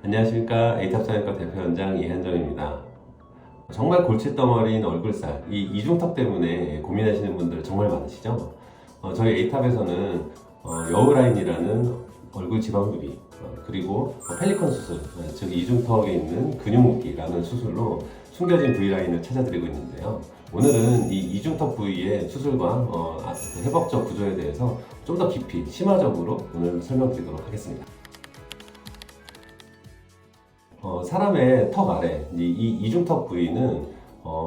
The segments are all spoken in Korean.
안녕하십니까. 에이탑 대표연장 이한정입니다. 정말 골칫덩어리인 얼굴살, 이 이중턱 때문에 고민하시는 분들 정말 많으시죠? 저희 에이탑에서는 여우라인이라는 얼굴 지방 흡입, 그리고 펠리컨 수술, 즉 이중턱에 있는 근육 묶기라는 수술로 숨겨진 V라인을 찾아드리고 있는데요. 오늘은 이 이중턱 부위의 수술과 회복적 구조에 대해서 좀 더 깊이, 심화적으로 오늘 설명드리도록 하겠습니다. 사람의 턱 아래, 이 이중턱 부위는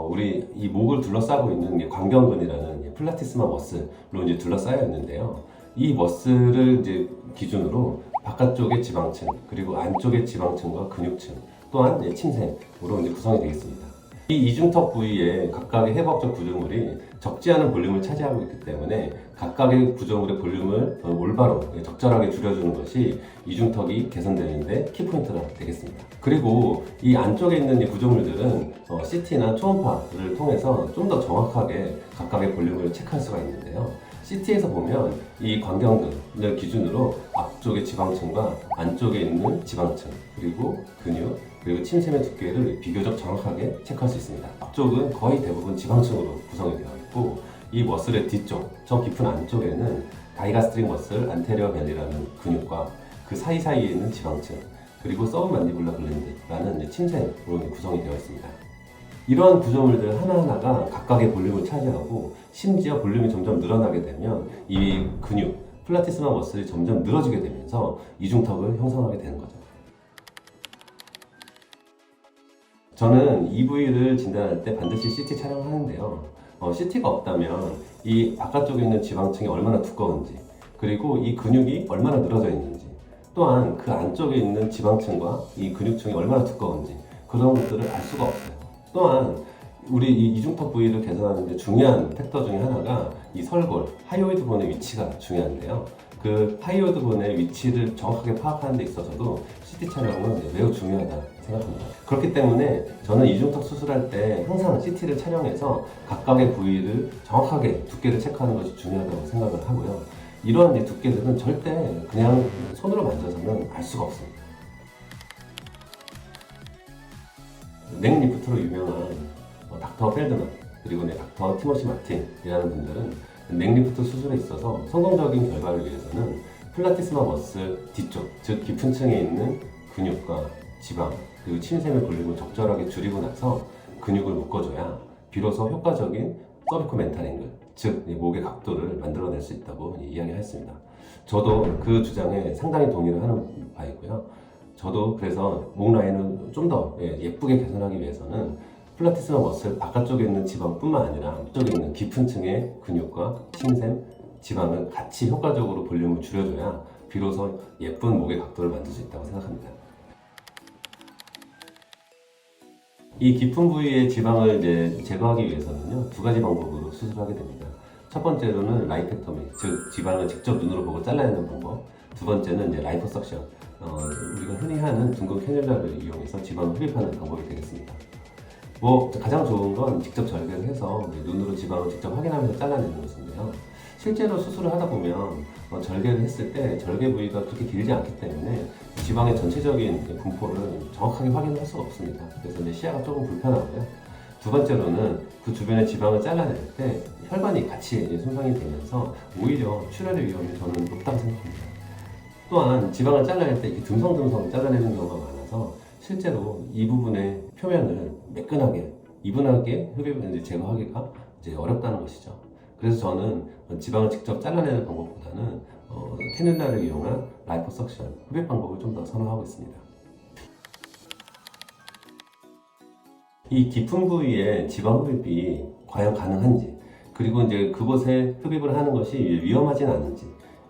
우리 이 목을 둘러싸고 있는 광경근이라는 플라티스마 머슬로 이제 둘러싸여 있는데요. 이 머슬을 이제 기준으로 바깥쪽의 지방층, 그리고 안쪽의 지방층과 근육층, 또한 침샘으로 이제 구성이 되겠습니다. 이 이중턱 부위에 각각의 회복적 구조물이 적지 않은 볼륨을 차지하고 있기 때문에 각각의 구조물의 볼륨을 올바로 적절하게 줄여주는 것이 이중턱이 개선되는데 키포인트가 되겠습니다. 그리고 이 안쪽에 있는 이 구조물들은 CT나 초음파를 통해서 좀 더 정확하게 각각의 볼륨을 체크할 수가 있는데요. CT에서 보면 이 광경근을 기준으로 앞쪽의 지방층과 안쪽에 있는 지방층, 그리고 근육, 그리고 침샘의 두께를 비교적 정확하게 체크할 수 있습니다. 앞쪽은 거의 대부분 지방층으로 구성이 되어 있고, 이 머슬의 뒤쪽, 저 깊은 안쪽에는 다이가스트릭 머슬 안테리어 벨리라는 근육과 그 사이사이에 있는 지방층, 그리고 서브만디블라 글랜드라는 침샘으로 구성이 되어 있습니다. 이러한 구조물들 하나하나가 각각의 볼륨을 차지하고, 심지어 볼륨이 점점 늘어나게 되면 이 근육, 플라티스마 머슬이 점점 늘어지게 되면서 이중턱을 형성하게 되는 거죠. 저는 이 부위를 진단할 때 반드시 CT 촬영을 하는데요. CT가 없다면 이 바깥쪽에 있는 지방층이 얼마나 두꺼운지, 그리고 이 근육이 얼마나 늘어져 있는지, 또한 그 안쪽에 있는 지방층과 이 근육층이 얼마나 두꺼운지, 그런 것들을 알 수가 없어요. 또한 우리 이 이중턱 부위를 개선하는 데 중요한 팩터 중에 하나가 이 설골, 하이오이드 본의 위치가 중요한데요. 그 하이오이드 본의 위치를 정확하게 파악하는 데 있어서도 CT 촬영은 매우 중요하다 생각합니다. 그렇기 때문에 저는 이중턱 수술할 때 항상 CT를 촬영해서 각각의 부위를 정확하게 두께를 체크하는 것이 중요하다고 생각을 하고요. 이러한 두께들은 절대 그냥 손으로 만져서는 알 수가 없습니다. 넥 리프트로 유명한 닥터 펠드만, 그리고 닥터 티모시 마틴이라는 분들은 넥 리프트 수술에 있어서 성공적인 결과를 위해서는 플라티스마 머슬 뒤쪽, 즉 깊은 층에 있는 근육과 지방, 그리고 침샘의 볼륨을 적절하게 줄이고 나서 근육을 묶어줘야 비로소 효과적인 서비코 멘탈 앵글, 즉 목의 각도를 만들어낼 수 있다고 이야기했습니다. 저도 그 주장에 상당히 동의를 하는 바이고요. 저도 그래서 목 라인을 좀 더 예쁘게 개선하기 위해서는 플라티스마 머슬 바깥쪽에 있는 지방뿐만 아니라 앞쪽에 있는 깊은 층의 근육과 침샘, 지방을 같이 효과적으로 볼륨을 줄여줘야 비로소 예쁜 목의 각도를 만들 수 있다고 생각합니다. 이 깊은 부위의 지방을 제거하기 위해서는요, 두 가지 방법으로 수술하게 됩니다. 첫 번째로는 라이펙터미, 즉 지방을 직접 눈으로 보고 잘라내는 방법. 두 번째는 라이포석션, 우리가 흔히 하는 둥근 캐뉼라를 이용해서 지방을 흡입하는 방법이 되겠습니다. 가장 좋은 건 직접 절개를 해서 눈으로 지방을 직접 확인하면서 잘라내는 것인데요. 실제로 수술을 하다 보면 절개를 했을 때 절개 부위가 그렇게 길지 않기 때문에 지방의 전체적인 분포를 정확하게 확인할 수가 없습니다. 그래서 시야가 조금 불편하고요. 두 번째로는 그 주변의 지방을 잘라낼 때 혈관이 같이 손상이 되면서 오히려 출혈의 위험이 저는 높다고 생각합니다. 또한 지방을 잘라낼 때 이렇게 듬성듬성 잘라내는 경우가 많아서 실제로 이 부분의 표면을 매끈하게, 이분하게 흡입을 제거하기가 어렵다는 것이죠. 그래서 저는 지방을 직접 잘라내는 방법보다는 캐뉼라를 이용한 라이포석션, 흡입 방법을 좀 더 선호하고 있습니다. 이 깊은 부위에 지방 흡입이 과연 가능한지, 그리고 그곳에 흡입을 하는 것이 위험하진 않은지,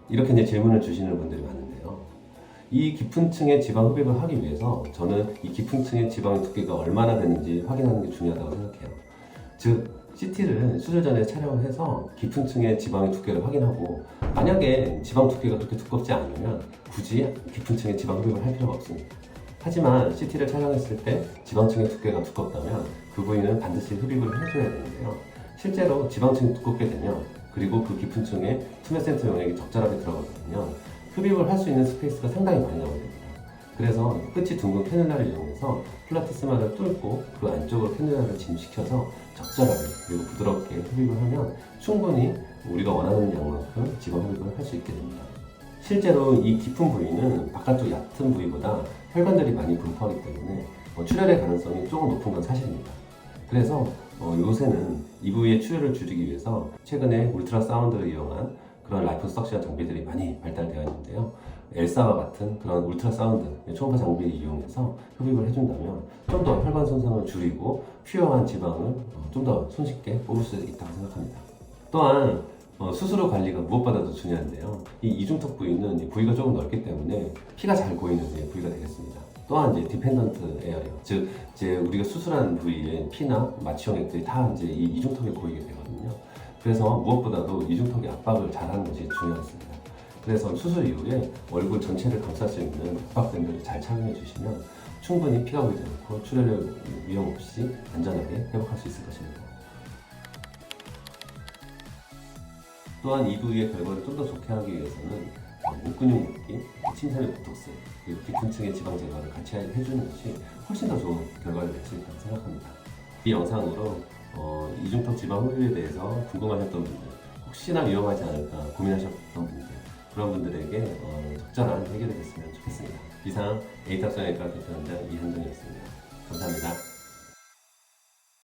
이렇게 질문을 주시는 분들이 많은데요. 이 깊은 층의 지방 흡입을 하기 위해서 저는 이 깊은 층의 지방의 두께가 얼마나 되는지 확인하는 게 중요하다고 생각해요. 즉, CT를 수술 전에 촬영을 해서 깊은 층의 지방의 두께를 확인하고, 만약에 지방 두께가 그렇게 두껍지 않으면 굳이 깊은 층의 지방 흡입을 할 필요가 없습니다. 하지만 CT를 촬영했을 때 지방층의 두께가 두껍다면 그 부위는 반드시 흡입을 해줘야 되는데요. 실제로 지방층이 두껍게 되면, 그리고 그 깊은 층에 투메센트 용액이 적절하게 들어가게 되면 흡입을 할 수 있는 스페이스가 상당히 많이 나오게 됩니다. 그래서 끝이 둥근 캐뉼라를 이용해서 플라티스마를 뚫고 그 안쪽으로 캐뉼라를 진입시켜서 적절하게 그리고 부드럽게 흡입을 하면 충분히 우리가 원하는 양만큼 지방 흡입을 할 수 있게 됩니다. 실제로 이 깊은 부위는 바깥쪽 얕은 부위보다 혈관들이 많이 분포하기 때문에 출혈의 가능성이 조금 높은 건 사실입니다. 그래서 요새는 이 부위의 출혈을 줄이기 위해서 최근에 울트라 사운드를 이용한 그런 라이프 석션 장비들이 많이 발달되어 있는데요. 엘사와 같은 그런 울트라 사운드 초음파 장비를 이용해서 흡입을 해준다면 좀 더 혈관 손상을 줄이고 퓨어한 지방을 좀 더 손쉽게 뽑을 수 있다고 생각합니다. 또한 수술 후 관리가 무엇보다도 중요한데요. 이 이중턱 부위는 부위가 조금 넓기 때문에 피가 잘 고이는 부위가 되겠습니다. 또한 이제 디펜던트 에어리어, 즉 이제 우리가 수술한 부위에 피나 마취용액들이 다 이제 이 이중턱에 고이게 되거든요. 그래서 무엇보다도 이중턱의 압박을 잘하는 것이 중요하습니다. 그래서 수술 이후에 얼굴 전체를 감쌀 수 있는 압박밴드를 잘 착용해 주시면 충분히 피가 고이지 않고 출혈 위험 없이 안전하게 회복할 수 있을 것입니다. 또한 이 부위의 결과를 좀 더 좋게 하기 위해서는 목근육 묶기, 침샘의 보톡스, 그리고 깊은 층의 지방 제거를 같이 해주는 것이 훨씬 더 좋은 결과를 낼 수 있다고 생각합니다. 이 영상으로 이중턱 지방 흡입에 대해서 궁금하셨던 분들, 혹시나 위험하지 않을까 고민하셨던 분들, 그런 분들에게 적절한 해결이 됐으면 좋겠습니다. 이상 에이탑 성형외과 대표원장 이한정이었습니다. 감사합니다.